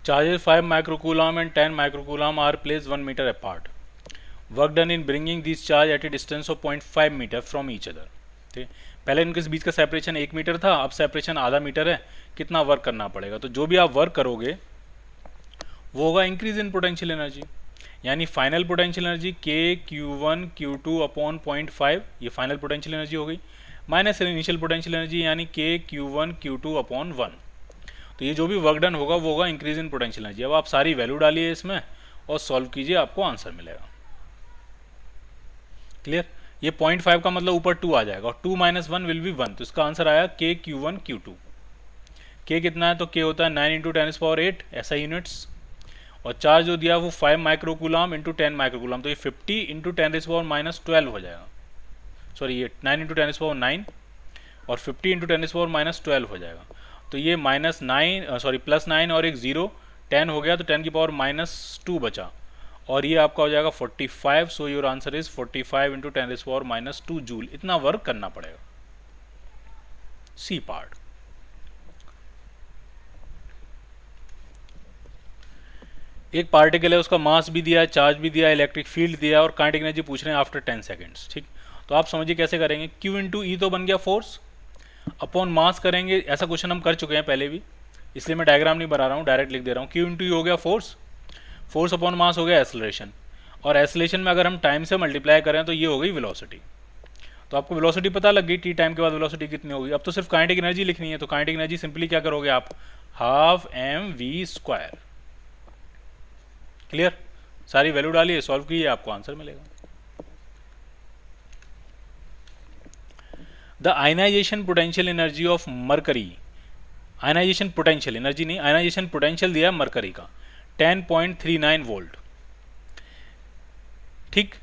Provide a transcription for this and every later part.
Charges 5 microcoulomb and 10 microcoulomb are placed 1 meter apart. Work done in bringing these charge at a distance of 0.5 metre from each other. ठीक है, पहले इनके बीच का separation 1 metre था, अब separation आधा metre है. कितना वर्क करना पड़ेगा? तो जो भी आप वर्क करोगे वो होगा इंक्रीज इन पोटेंशियल एनर्जी, यानी फाइनल पोटेंशियल एनर्जी के Q1 Q2 अपॉन 0.5, ये फाइनल पोटेंशियल एनर्जी हो गई, माइनस इनिशियल पोटेंशियल एनर्जी यानी के Q1 Q2 अपॉन 1. तो ये जो भी वर्क डन होगा वो होगा इंक्रीज इन पोटेंशियल एनर्जी. अब आप सारी वैल्यू डालिए इसमें और सॉल्व कीजिए, आपको आंसर मिलेगा. क्लियर? ये 0.5 का मतलब ऊपर 2 आ जाएगा और 2 माइनस 1 विल बी 1. तो इसका आंसर आया के Q1 Q2. के कितना है? तो के होता है 9 इंटू 10⁻8 ऐसा यूनिट्स, और चार्ज जो दिया वो 5 माइक्रोकूलम इंटू 10 माइक्रोकूलम, तो ये 50 इंटू 10⁻12 हो जाएगा. सॉरी, ये 9 इंटू 10⁻9 और 50 इंटू 10⁻12 हो जाएगा. तो ये +9 और एक 0, 10 हो गया, तो 10 की पावर -2 बचा, और ये आपका हो जाएगा 45. सो your answer is 45 into 10⁻2 joule. इतना वर्क करना पड़ेगा. सी पार्ट. एक पार्टिकल है, उसका मास भी दिया है, चार्ज भी दिया है, इलेक्ट्रिक फील्ड दिया है और काइनेटिक एनर्जी पूछ रहे हैं आफ्टर 10 सेकेंड्स. ठीक, तो आप समझिए कैसे करेंगे. Q इंटू ई तो बन गया फोर्स, अपॉन मास करेंगे. ऐसा क्वेश्चन हम कर चुके हैं पहले भी, इसलिए मैं डायग्राम नहीं बना रहा हूँ, डायरेक्ट लिख दे रहा हूँ. Q इंटू ई हो गया फोर्स, फोर्स अपॉन मास हो गया एसलेशन, और एसलेशन में अगर हम टाइम से मल्टीप्लाई करें तो ये हो गई वेलोसिटी. तो आपको वेलोसिटी पता लग गई, टी टाइम के बाद वेलोसिटी कितनी होगी. अब तो सिर्फ काइनेटिक एनर्जी लिखनी है, तो काइनेटिक एनर्जी सिंपली क्या करोगे आप, हाफ mv². क्लियर? सारी वैल्यू डालिए, सॉल्व कीजिए, आपको आंसर मिलेगा. The ionization potential energy of mercury, ionization potential energy नहीं, आयनाइजेशन पोटेंशियल दिया है मरकरी का 10.39 वोल्ट. ठीक,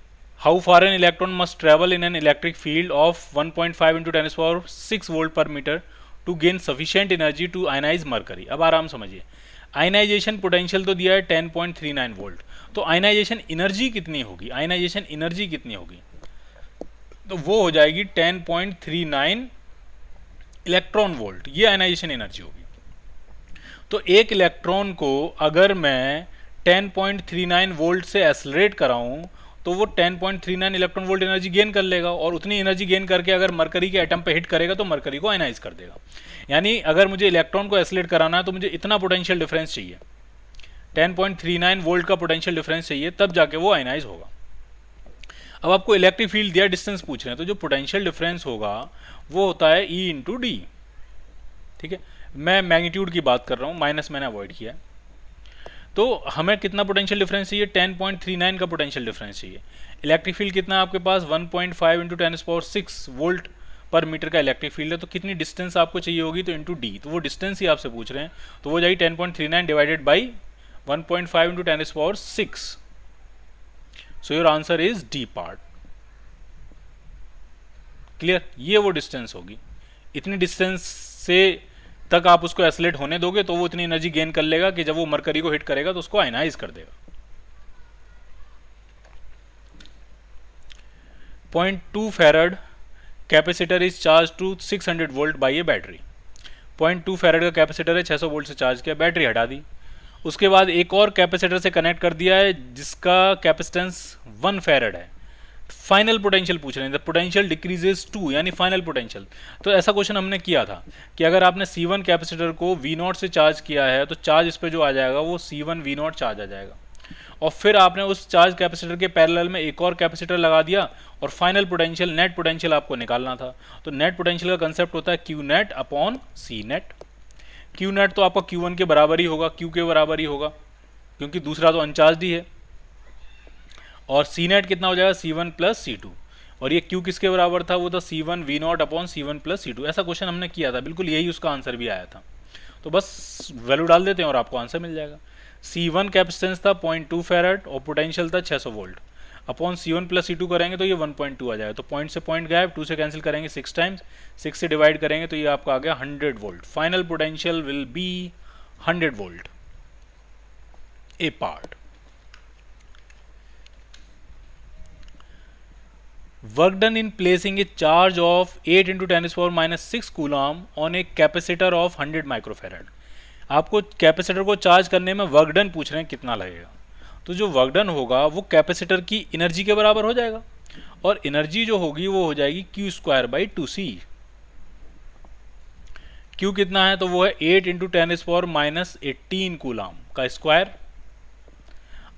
how far an electron must travel in an electric field of 1.5 into 10⁻6 volt per metre to gain sufficient energy to ionize mercury. अब आराम समझिए, ionization potential तो दिया है 10.39 वोल्ट, तो आयनाइजेशन एनर्जी कितनी होगी, आयनाइजेशन एनर्जी कितनी होगी, तो वो हो जाएगी 10.39 इलेक्ट्रॉन वोल्ट. ये आयनाइजेशन एनर्जी होगी. तो एक इलेक्ट्रॉन को अगर मैं 10.39 वोल्ट से एक्सलरेट कराऊं तो वो 10.39 इलेक्ट्रॉन वोल्ट एनर्जी गेन कर लेगा, और उतनी एनर्जी गेन करके अगर मरकरी के एटम पे हिट करेगा तो मरकरी को आयनाइज कर देगा. यानी अगर मुझे इलेक्ट्रॉन को एक्सलरेट कराना है तो मुझे इतना पोटेंशियल डिफरेंस चाहिए, 10.39 वोल्ट का पोटेंशियल डिफरेंस चाहिए, तब जाके वो आयनाइज होगा. अब आपको इलेक्ट्रिक फील्ड दिया, डिस्टेंस पूछ रहे हैं, तो जो पोटेंशियल डिफरेंस होगा वो होता है E इंटू डी. ठीक है, मैं मैग्नीट्यूड की बात कर रहा हूँ, माइनस मैंने अवॉइड किया. तो हमें कितना पोटेंशियल डिफरेंस चाहिए, 10.39 का पोटेंशियल डिफरेंस चाहिए. इलेक्ट्रिक फील्ड कितना है आपके पास, 1.5 इंटू 10⁻6 वोल्ट पर मीटर का इलेक्ट्रिक फील्ड है, तो कितनी डिस्टेंस आपको चाहिए होगी, तो इंटू डी. तो वो डिस्टेंस ही आपसे पूछ रहे हैं, तो वो जाएगी 10.39 divided by 1.5 into 10⁻6. So your answer is D part. Clear? ये वो डिस्टेंस होगी. इतनी डिस्टेंस से तक आप उसको एक्सलेट होने दोगे तो वो इतनी एनर्जी गेन कर लेगा कि जब वो मरकरी को हिट करेगा तो उसको आयनाइज कर देगा. 0.2 farad capacitor is charge to 600 volt by a battery. 0.2 farad का कैपेसिटर है, 600 वोल्ट से चार्ज किया, बैटरी हटा दी. उसके बाद एक और कैपेसिटर से कनेक्ट कर दिया है जिसका कैपेसिटेंस 1 फैराड है. फाइनल पोटेंशियल पूछ रहे हैं, द पोटेंशियल डिक्रीजेस टू, यानी फाइनल पोटेंशियल. तो ऐसा क्वेश्चन हमने किया था कि अगर आपने C1 कैपेसिटर को V0 से चार्ज किया है तो चार्ज इस पे जो आ जाएगा वो C1 V0 चार्ज आ जाएगा, और फिर आपने उस चार्ज कैपेसिटर के पैरेलल में एक और कैपेसिटर लगा दिया और फाइनल पोटेंशियल, नेट पोटेंशियल आपको निकालना था. तो नेट पोटेंशियल का कंसेप्ट होता है Q net upon C net. Q net तो आपका Q1 के बराबर ही होगा, Q के बराबर ही होगा, क्योंकि दूसरा तो अनचार्ज ही है. और C नेट कितना हो जाएगा, C1 प्लस C2. और ये Q किसके बराबर था, वो था C1 V0 upon C1 plus C2. ऐसा क्वेश्चन हमने किया था, बिल्कुल यही उसका आंसर भी आया था. तो बस वैल्यू डाल देते हैं और आपको आंसर मिल जाएगा. C1 कैपेसिटेंस था 0.2 फैराड और पोटेंशियल था 600 volt, upon C1 plus C2 करेंगे तो ये 1.2 आ जाएगा. तो पॉइंट से पॉइंट गायब, 2 से कैंसिल करेंगे 6 टाइम्स, 6 से डिवाइड करेंगे तो ये आपका आ गया 100 volt. Final potential will be 100 volt. A part. Work done in placing a charge of 8 into 10⁻⁻6 coulomb on a capacitor of 100 microfarad. आपको कैपेसिटर को चार्ज करने में वर्क डन पूछ रहे हैं कितना लगेगा, तो जो वर्क डन होगा वो कैपेसिटर की एनर्जी के बराबर हो जाएगा, और एनर्जी जो होगी वो हो जाएगी Q square by 2c। Q कितना है, तो वो है 8 इंटू 10⁻⁻18 कूलाम का स्क्वायर,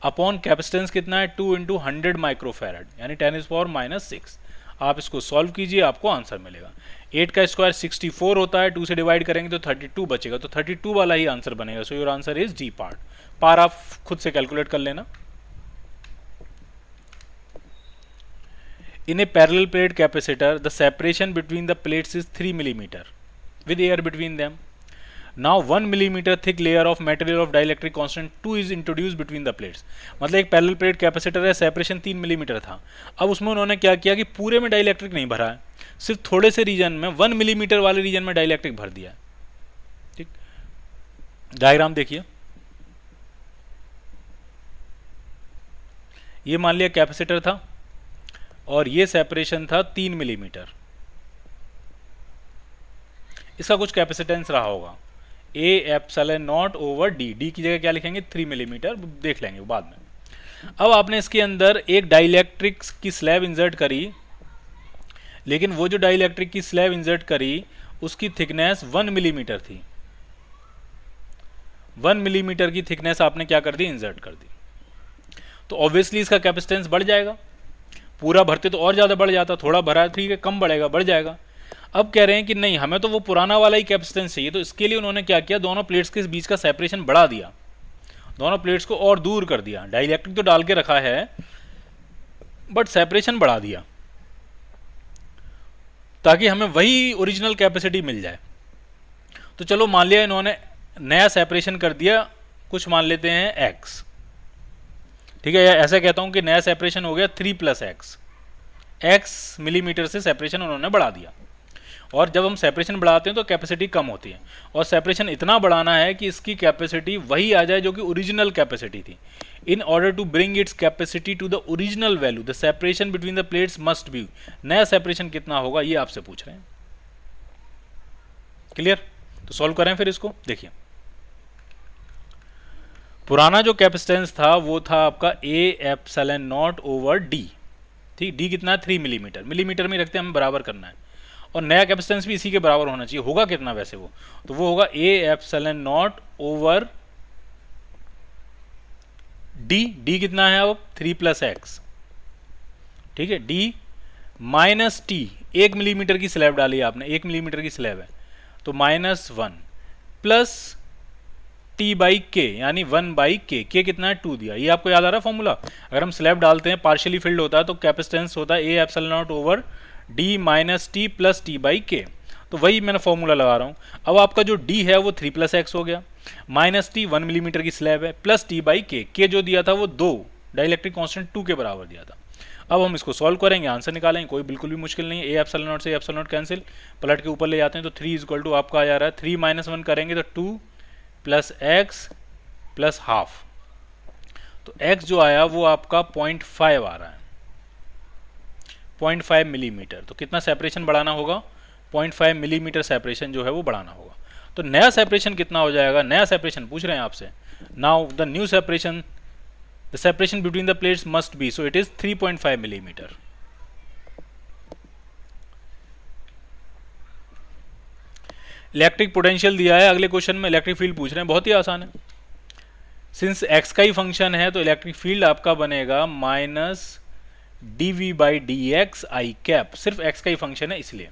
अपॉन कैपेसिटेंस कितना है 2 इंटू 100 माइक्रोफैरड यानी 10⁻⁻6। आप इसको सॉल्व कीजिए, आपको आंसर मिलेगा। 8 का स्क्वायर 64 होता है, 2 से डिवाइड करेंगे तो 32 बचेगा, तो 32 वाला ही आंसर बनेगा। So your answer is D part. पार आप खुद से कैलकुलेट कर लेना। In a parallel plate capacitor, the separation between the plates is 3 mm with air between them. Now 1 mm thick layer of material of dielectric constant 2 is introduced between the plates. मतलब एक parallel plate capacitor है, separation 3 millimetre था। अब उसमें उन्होंने क्या किया कि पूरे में डाइलेक्ट्रिक नहीं भरा है, सिर्फ थोड़े से रीजन में 1 मिलीमीटर वाले रीजन में डाइलेक्ट्रिक भर दिया। ठीक, डायग्राम देखिए। ये मान लिया कैपेसिटर था और ये सेपरेशन था 3 मिलीमीटर। इसका कुछ कैपेसिटेंस रहा होगा A epsilon not over D. D की जगह क्या लिखेंगे 3 मिलीमीटर, देख लेंगे बाद में। अब आपने इसके अंदर एक डाइलेक्ट्रिक की स्लैब इंसर्ट करी, लेकिन वो जो डाइलेक्ट्रिक की स्लैब इंसर्ट करी उसकी थिकनेस 1 मिलीमीटर थी। 1 मिलीमीटर की थिकनेस आपने क्या कर दी, इंसर्ट कर दी, तो ऑब्वियसली इसका कैपेसिटेंस बढ़ जाएगा। पूरा भरते तो और ज़्यादा बढ़ जाता, थोड़ा भरा ठीक है, कम बढ़ेगा, बढ़ जाएगा। अब कह रहे हैं कि नहीं, हमें तो वो पुराना वाला ही कैपेसिटेंस चाहिए, तो इसके लिए उन्होंने क्या किया, दोनों प्लेट्स के बीच का सेपरेशन बढ़ा दिया, दोनों प्लेट्स को और दूर कर दिया। डाइलेक्ट्रिक तो डाल के रखा है बट सेपरेशन बढ़ा दिया ताकि हमें वही ओरिजिनल कैपेसिटी मिल जाए। तो चलो मान लिया इन्होंने नया सेपरेशन कर दिया, कुछ मान लेते हैं x, ठीक है, ऐसा कहता हूं कि नया सेपरेशन हो गया 3 + x। x मिलीमीटर से सेपरेशन उन्होंने बढ़ा दिया, और जब हम सेपरेशन बढ़ाते हैं तो कैपेसिटी कम होती है, और सेपरेशन इतना बढ़ाना है कि इसकी कैपेसिटी वही आ जाए जो कि ओरिजिनल कैपेसिटी थी। In order to bring its capacity to the original value the separation between the plates must be. नया सेपरेशन कितना होगा ये आपसे पूछ रहे हैं। क्लियर? तो सॉल्व करें फिर इसको। देखिए, पुराना जो कैपेसिटेंस था वो था आपका A epsilon not over D. ठीक, डी कितना है 3 मिलीमीटर, मिलीमीटर में रखते हैं, हमें बराबर करना है, और नया कैपेसिटेंस भी इसी के बराबर होना चाहिए। होगा कितना वैसे वो, तो वो होगा A epsilon not over D. D कितना है अब 3 + x, ठीक है, डी माइनस टी। 1 मिलीमीटर की स्लैब डाली आपने, 1 मिलीमीटर की स्लैब है, तो -1 प्लस टी बाई के यानी 1/k। के कितना है 2 दिया। ये आपको याद आ रहा है फॉर्मूला? अगर हम स्लैब डालते हैं पार्शियली फिल्ड होता है तो कैपेसिटेंस होता है A epsilon not over D minus T plus T by के। तो वही मैंने फॉर्मूला लगा रहा हूँ। अब आपका जो डी है वो 3 + x हो गया, माइनस टी 1 मिलीमीटर की स्लैब है, प्लस टी बाई के जो दिया था वो 2 डाइलेक्ट्रिक कांस्टेंट 2 के बराबर दिया था। अब हम इसको सॉल्व करेंगे, आंसर निकालेंगे, कोई बिल्कुल भी मुश्किल नहीं है। ए एप्सिलॉन नॉट से एप्सिलॉन नॉट कैंसिल, पलट के ऊपर ले जाते हैं तो 3 = आपका आ जा रहा है 3 - 1 करेंगे तो 2 + x + ½ तो x जो आया वो आपका 0.5 आ रहा है, 0.5 मिलीमीटर। तो कितना सेपरेशन बढ़ाना होगा, 0.5 मिलीमीटर सेपरेशन जो है वो बढ़ाना होगा। तो नया सेपरेशन कितना हो जाएगा, नया सेपरेशन पूछ रहे हैं आपसे। Now the new separation, the separation between the plates must B, so it is 3.5 millimetre. Electric potential दिया है, अगले क्वेश्चन में इलेक्ट्रिक फील्ड पूछ रहे हैं, बहुत ही आसान है। सिंस x का ही फंक्शन है तो इलेक्ट्रिक फील्ड आपका बनेगा -dv/dx i कैप। सिर्फ x का ही फंक्शन है इसलिए,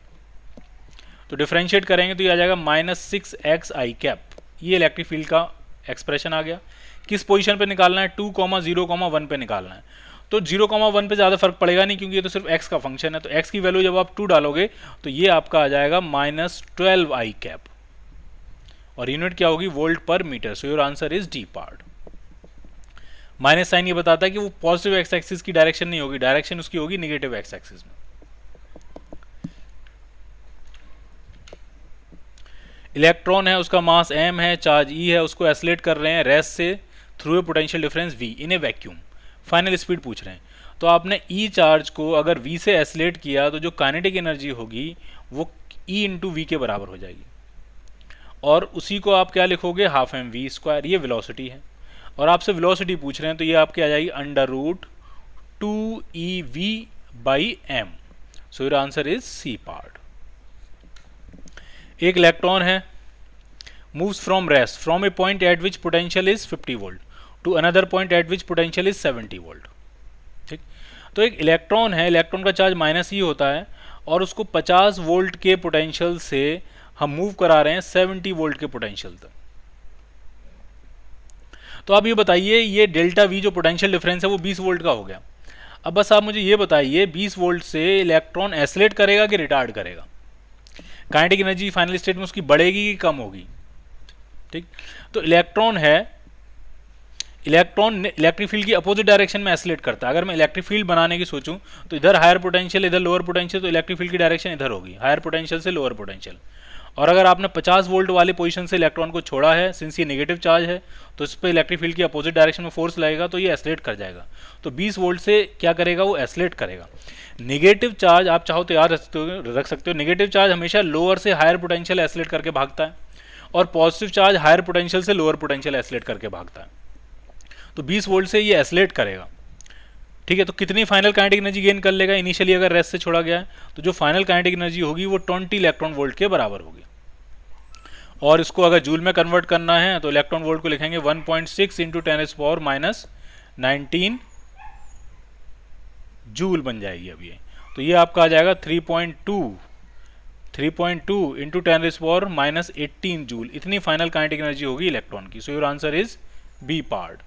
तो डिफरेंशिएट करेंगे तो ये आ जाएगा -6x i कैप। ये इलेक्ट्रिक फील्ड का एक्सप्रेशन आ गया। किस पोजीशन पे निकालना है, 2, 0, 1 पे निकालना है। तो 0, 1 पे ज़्यादा फर्क पड़ेगा नहीं क्योंकि ये तो सिर्फ x का फंक्शन है। तो x की वैल्यू जब आप 2 डालोगे तो ये आपका आ जाएगा -12 i कैप, और यूनिट क्या होगी, volt per metre. So your answer is D part. Minus sign ये बताता है कि वो पॉजिटिव एक्स एक्सिस की डायरेक्शन नहीं होगी, डायरेक्शन उसकी होगी निगेटिव एक्स एक्सिस में। इलेक्ट्रॉन है, उसका मास m है, चार्ज e है, उसको एसलेट कर रहे हैं रेस्ट से through a potential difference v in a vacuum. Final speed पूछ रहे हैं, तो आपने e चार्ज को अगर v से एसलेट किया तो जो काइनेटिक एनर्जी होगी वो e × v के बराबर हो जाएगी। और उसी को आप क्या लिखोगे, हाफ एम वी स्क्वायर, ये वेलोसिटी है। और आपसे वेलोसिटी पूछ रहे हैं तो ये आपके आ जाएगी under root 2 EV by M. So your answer is C part. एक इलेक्ट्रॉन है, moves from rest from a point at which potential is 50 volt to another point at which potential is 70 volt। ठीक, तो एक electron है, electron का charge minus ही होता है और उसको 50 वोल्ट के पोटेंशियल से हम मूव करा रहे हैं 70 वोल्ट के पोटेंशियल तक। तो आप ये बताइए, ये डेल्टा वी जो पोटेंशियल डिफरेंस है वो 20 वोल्ट का हो गया। अब बस आप मुझे ये बताइए 20 वोल्ट से इलेक्ट्रॉन एसिलेट करेगा कि रिटार्ड करेगा? काइनेटिक एनर्जी फाइनल स्टेट में उसकी बढ़ेगी कि कम होगी? ठीक, तो इलेक्ट्रॉन है, इलेक्ट्रॉन इलेक्ट्रिक फील्ड की अपोजिट डायरेक्शन में एसिलेट करता है। अगर मैं इलेक्ट्रिक फील्ड बनाने की सोचूं तो इधर हायर पोटेंशियल इधर लोअर पोटेंशियल, तो इलेक्ट्रिक फील्ड की डायरेक्शन इधर होगी, हायर पोटेंशियल से लोअर पोटेंशियल। और अगर आपने 50 वोल्ट वाले पोजीशन से इलेक्ट्रॉन को छोड़ा है, सिंस ये नेगेटिव चार्ज है तो इस पर इलेक्ट्रिक फील्ड की अपोजिट डायरेक्शन में फोर्स लगेगा तो ये एसिलेट कर जाएगा। तो 20 वोल्ट से क्या करेगा, वो एसिलेट करेगा। नेगेटिव चार्ज आप चाहो तो याद रख सकते हो, नेगेटिव चार्ज हमेशा लोअर से हायर पोटेंशियल एसिलेट करके भागता है और पॉजिटिव चार्ज हायर पोटेंशियल से लोअर पोटेंशियल एसिलेट करके भागता है। तो 20 वोल्ट से ये एसिलेट करेगा। ठीक है, तो कितनी फाइनल काइनेटिक एनर्जी गेन कर लेगा? इनिशियली अगर रेस्ट से छोड़ा गया है तो जो फाइनल काइनेटिक एनर्जी होगी वो 20 इलेक्ट्रॉन वोल्ट के बराबर होगी। और इसको अगर जूल में कन्वर्ट करना है तो इलेक्ट्रॉन वोल्ट को लिखेंगे 1.6 इंटू 10⁻⁹ जूल बन जाएगी अब ये। तो ये आपका आ जाएगा 3.2 इंटू 10⁻⁸ जूल। इतनी फाइनल काइनेटिक एनर्जी होगी इलेक्ट्रॉन की। So your answer is B part.